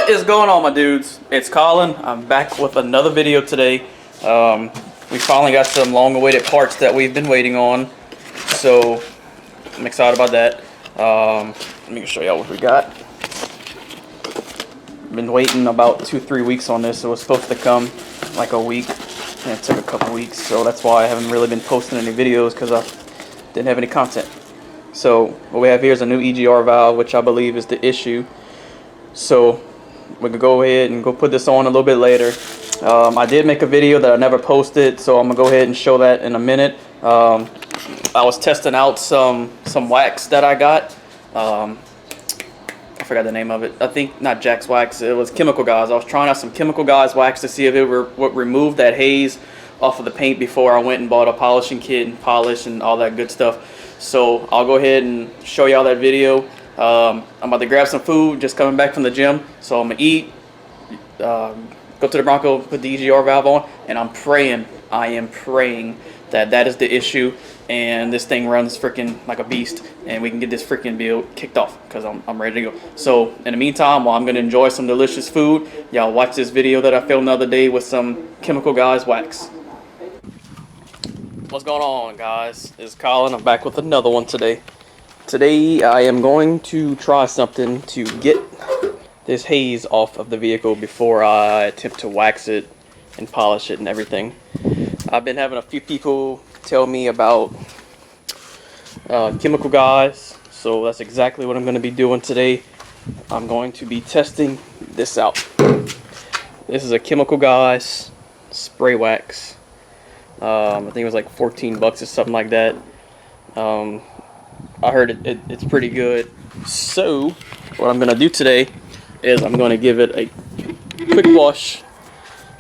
What is going on, my dudes? It's Colin. I'm back with another video today. We finally got some long-awaited parts that we've been waiting on, so I'm excited about that. Let me show y'all what we got. Been waiting about 2-3 weeks on this. It was supposed to come like a week, and it took a couple weeks, so that's why I haven't really been posting any videos, because I didn't have any content. So what we have here is a new EGR valve, which I believe is the issue. So we can go ahead and go put this on a little bit later. I did make a video that I never posted, so I'm gonna go ahead and show that in a minute. I was testing out some wax that I got. I forgot the name of it. I think not Jack's wax. It was Chemical Guys. I was trying out some Chemical Guys wax to see if it would remove that haze off of the paint before I went and bought a polishing kit and polish and all that good stuff. So I'll go ahead and show y'all that video. I'm about to grab some food, just coming back from the gym, so I'm gonna eat, go to the Bronco, put the EGR valve on, and I am praying that that is the issue and this thing runs freaking like a beast and we can get this freaking build kicked off, because I'm ready to go. So in the meantime, while I'm gonna enjoy some delicious food, y'all watch this video that I filmed the other day with some Chemical Guys wax. What's going on, guys? It's Colin. I'm back with another one today. Today I am going to try something to get this haze off of the vehicle before I attempt to wax it and polish it and everything. I've been having a few people tell me about Chemical Guys, so that's exactly what I'm going to be doing today. I'm going to be testing this out. This is a Chemical Guys spray wax. I think it was like 14 bucks or something like that. I heard it's pretty good. So what I'm gonna do today is I'm gonna give it a quick wash,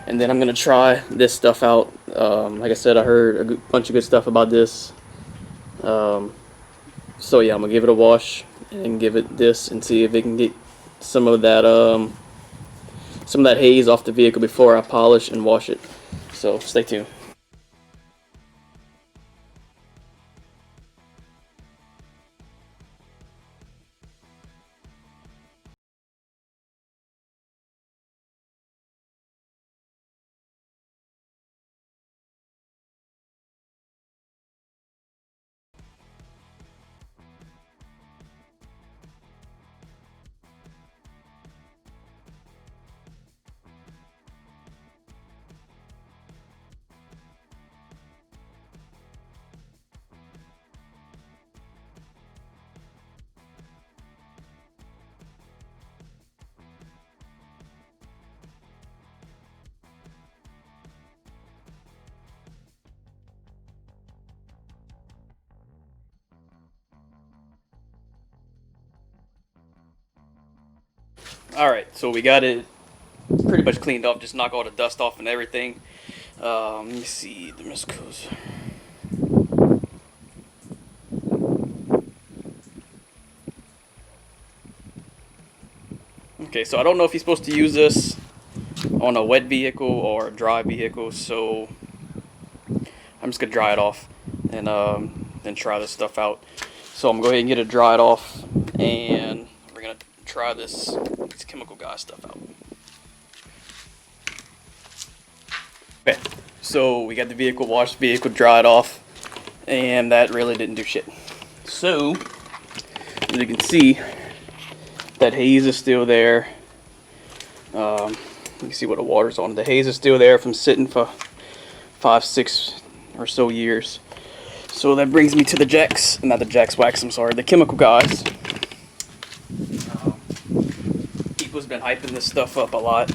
and then I'm gonna try this stuff out. Like I said, I heard a bunch of good stuff about this. So yeah, I'm gonna give it a wash and give it this and see if it can get some of that haze off the vehicle before I polish and wash it. So stay tuned. Alright, so we got it pretty much cleaned up, just knock all the dust off and everything. Let me see, the Miscos. Okay, so I don't know if you're supposed to use this on a wet vehicle or a dry vehicle, so I'm just gonna dry it off and then try this stuff out. So I'm gonna go ahead and get it dried off, and we're gonna try this Chemical Guy stuff out. Okay, so we got the vehicle washed, vehicle dried off, and that really didn't do shit. So as you can see, that haze is still there. You can see what the water's on. The haze is still there from sitting for 5-6 or so years. So that brings me to the Jack's, not the Jack's wax, I'm sorry, the Chemical Guys. People's been hyping this stuff up a lot.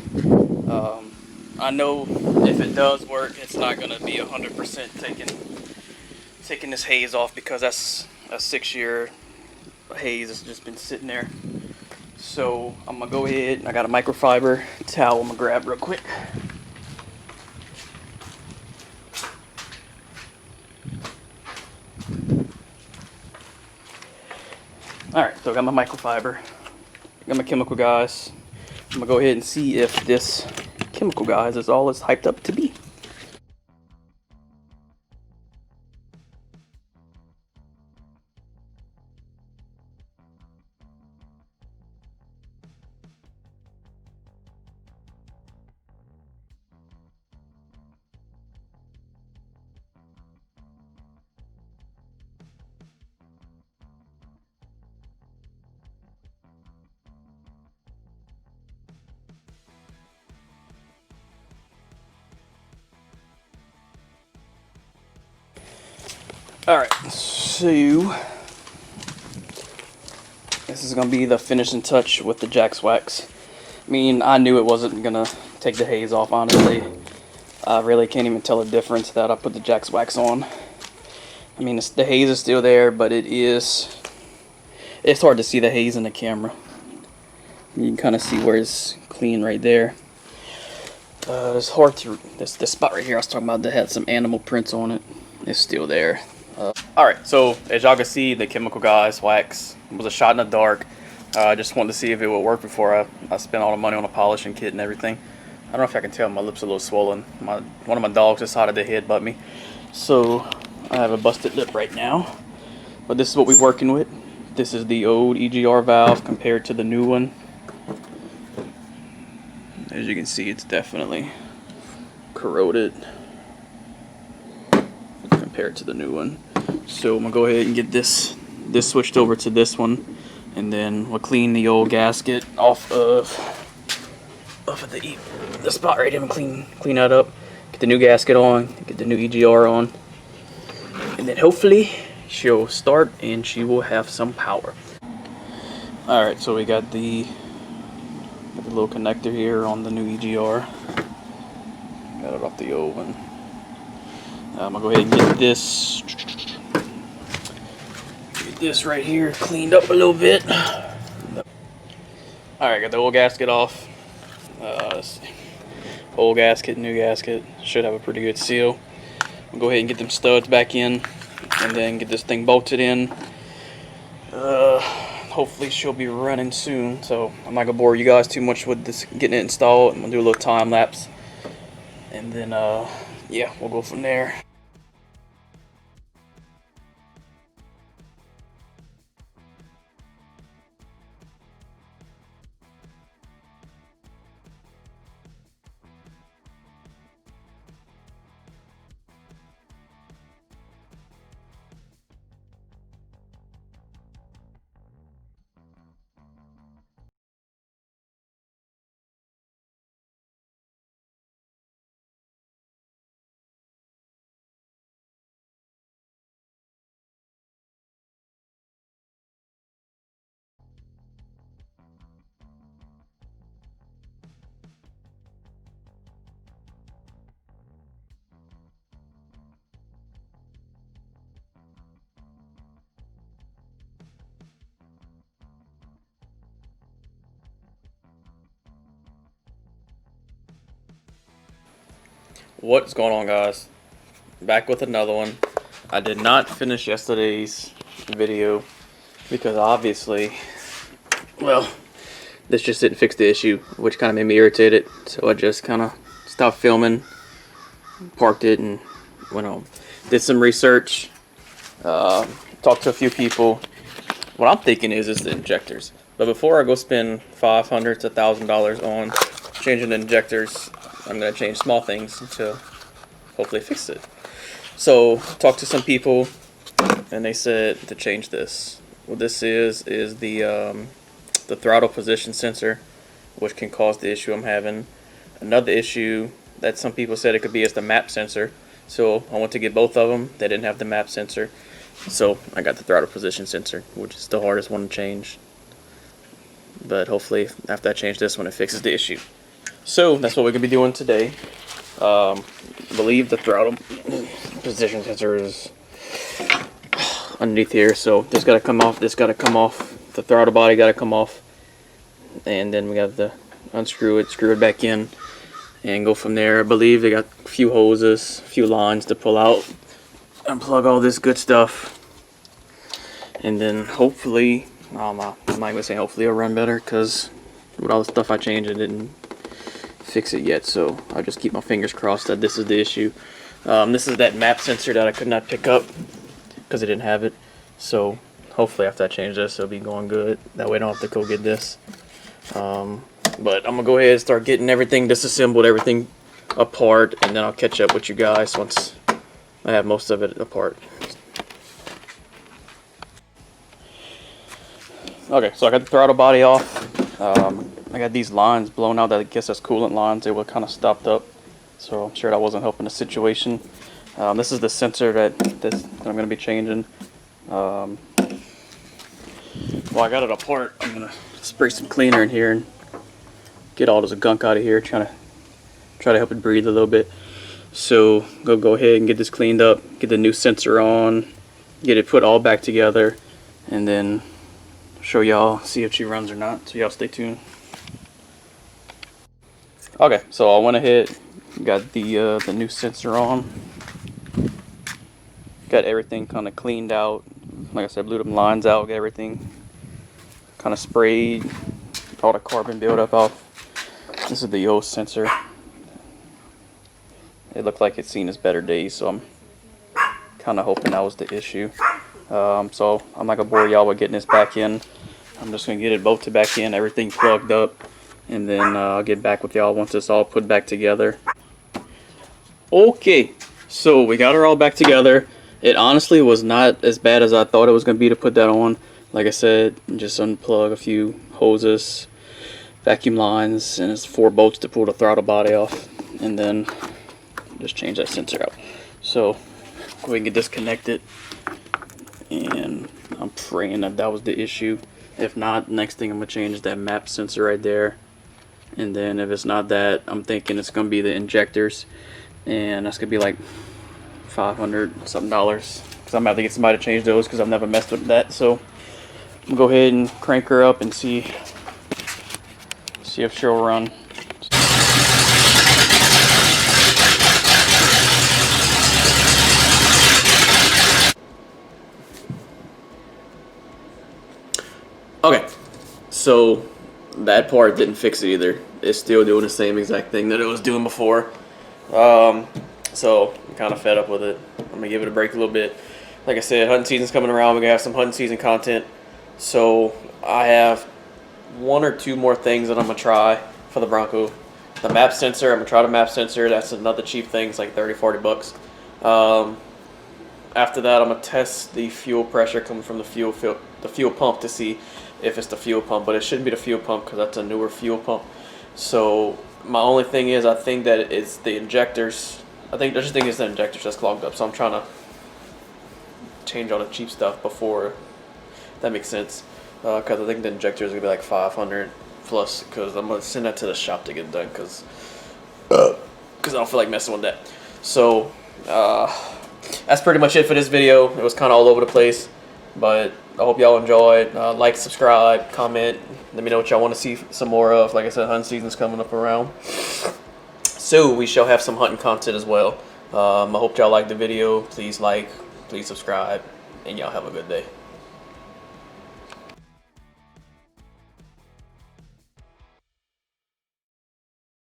I know if it does work, it's not going to be 100% taking this haze off, because that's a 6-year haze that's just been sitting there. So I'm going to go ahead, I got a microfiber towel I'm going to grab real quick. Alright, so I got my microfiber, I got my Chemical Guys. I'm going to go ahead and see if this Chemical Guys is all it's hyped up to be. Alright, so this is going to be the finishing touch with the Jack's wax. I mean, I knew it wasn't going to take the haze off, honestly. I really can't even tell the difference that I put the Jack's wax on. I mean, the haze is still there, but it's hard to see the haze in the camera. You can kind of see where it's clean right there. It's hard to, this spot right here I was talking about that had some animal prints on it. It's still there. Alright, so as y'all can see, the Chemical Guys wax was a shot in the dark. I just wanted to see if it would work before I spent all the money on a polishing kit and everything. I don't know if I can tell, my lips are a little swollen. One of my dogs decided to headbutt me. So I have a busted lip right now. But this is what we're working with. This is the old EGR valve compared to the new one. As you can see, it's definitely corroded compared to the new one. So I'm gonna go ahead and get this switched over to this one, and then we'll clean the old gasket off of the spot right here and clean that up. Get the new gasket on, get the new EGR on, and then hopefully she'll start and she will have some power. All right, so we got the little connector here on the new EGR. Got it off the old one. I'm gonna go ahead and get this right here cleaned up a little bit. Alright, got the old gasket off. Old gasket, new gasket. Should have a pretty good seal. We'll go ahead and get them studs back in and then get this thing bolted in. Hopefully she'll be running soon, so I'm not gonna bore you guys too much with this getting it installed. I'm gonna do a little time lapse, and then yeah, we'll go from there. What's going on, guys? Back with another one. I did not finish yesterday's video because obviously, well, this just didn't fix the issue, which kind of made me irritated. So I just kind of stopped filming, parked it, and went home. Did some research, talked to a few people. What I'm thinking is the injectors. But before I go spend $500 to $1,000 on changing the injectors, I'm going to change small things to hopefully fix it. So, talked to some people, and they said to change this. What this is the throttle position sensor, which can cause the issue I'm having. Another issue that some people said it could be is the map sensor. So, I went to get both of them. They didn't have the map sensor. So, I got the throttle position sensor, which is the hardest one to change. But hopefully, after I change this one, it fixes the issue. So that's what we're gonna be doing today. I believe the throttle position sensor is underneath here, so this got to come off. This got to come off. The throttle body got to come off, and then we got to unscrew it, screw it back in, and go from there. I believe they got a few hoses, a few lines to pull out, unplug all this good stuff, and then hopefully, I'm not gonna say hopefully it'll run better, because with all the stuff I changed, it didn't fix it yet, so I'll just keep my fingers crossed that this is the issue. This is that map sensor that I could not pick up because I didn't have it, so hopefully after I change this it'll be going good. That way I don't have to go get this. But I'm gonna go ahead and start getting everything disassembled, everything apart, and then I'll catch up with you guys once I have most of it apart. Okay, so I got the throttle body off. I got these lines blown out that I guess that's coolant lines. They were kind of stopped up, so I'm sure that wasn't helping the situation. This is the sensor that I'm going to be changing. Well, I got it apart. I'm going to spray some cleaner in here and get all this gunk out of here. Try to help it breathe a little bit. So go ahead and get this cleaned up, get the new sensor on, get it put all back together, and then show y'all, see if she runs or not. So y'all stay tuned. Okay, so I went ahead, got the new sensor on, got everything kind of cleaned out. Like I said, blew them lines out, got everything kind of sprayed, all the carbon buildup off. This is the old sensor. It looked like it's seen its better days, so I'm kind of hoping that was the issue. So I'm not gonna bore y'all with getting this back in. I'm just gonna get it bolted back in, everything plugged up, and then I'll get back with y'all once it's all put back together. Okay, so we got her all back together. It honestly was not as bad as I thought it was gonna be to put that on. Like I said, just unplug a few hoses, vacuum lines, and it's 4 bolts to pull the throttle body off, and then just change that sensor out. So we can get disconnected, and I'm praying that was the issue. If not, next thing I'm gonna change is that map sensor right there, and then if it's not that, I'm thinking it's gonna be the injectors, and that's gonna be like $500 something, because I'm gonna have to get somebody to change those because I've never messed with that. So I'm gonna go ahead and crank her up and see if she'll run. Okay, so that part didn't fix it either. It's still doing the same exact thing that it was doing before. So I'm kind of fed up with it. I'm gonna give it a break a little bit. Like I said, hunting season's coming around. We're gonna have some hunting season content. So I have 1 or 2 more things that I'm gonna try for the Bronco. The map sensor, I'm gonna try the map sensor. That's another cheap thing. It's like 30-40 bucks. After that, I'm gonna test the fuel pressure coming from the fuel pump to see if it's the fuel pump, but it shouldn't be the fuel pump because that's a newer fuel pump. So my only thing is, I think that it's the injectors. I just think it's the injectors that's clogged up. So I'm trying to change all the cheap stuff before that makes sense. Because I think the injectors are gonna be like 500 plus. Because I'm gonna send that to the shop to get done. Because I don't feel like messing with that. So that's pretty much it for this video. It was kind of all over the place, but I hope y'all enjoyed. Like, subscribe, comment. Let me know what y'all want to see some more of. Like I said, hunting season's coming up around, so we shall have some hunting content as well. I hope y'all liked the video. Please like, please subscribe, and y'all have a good day.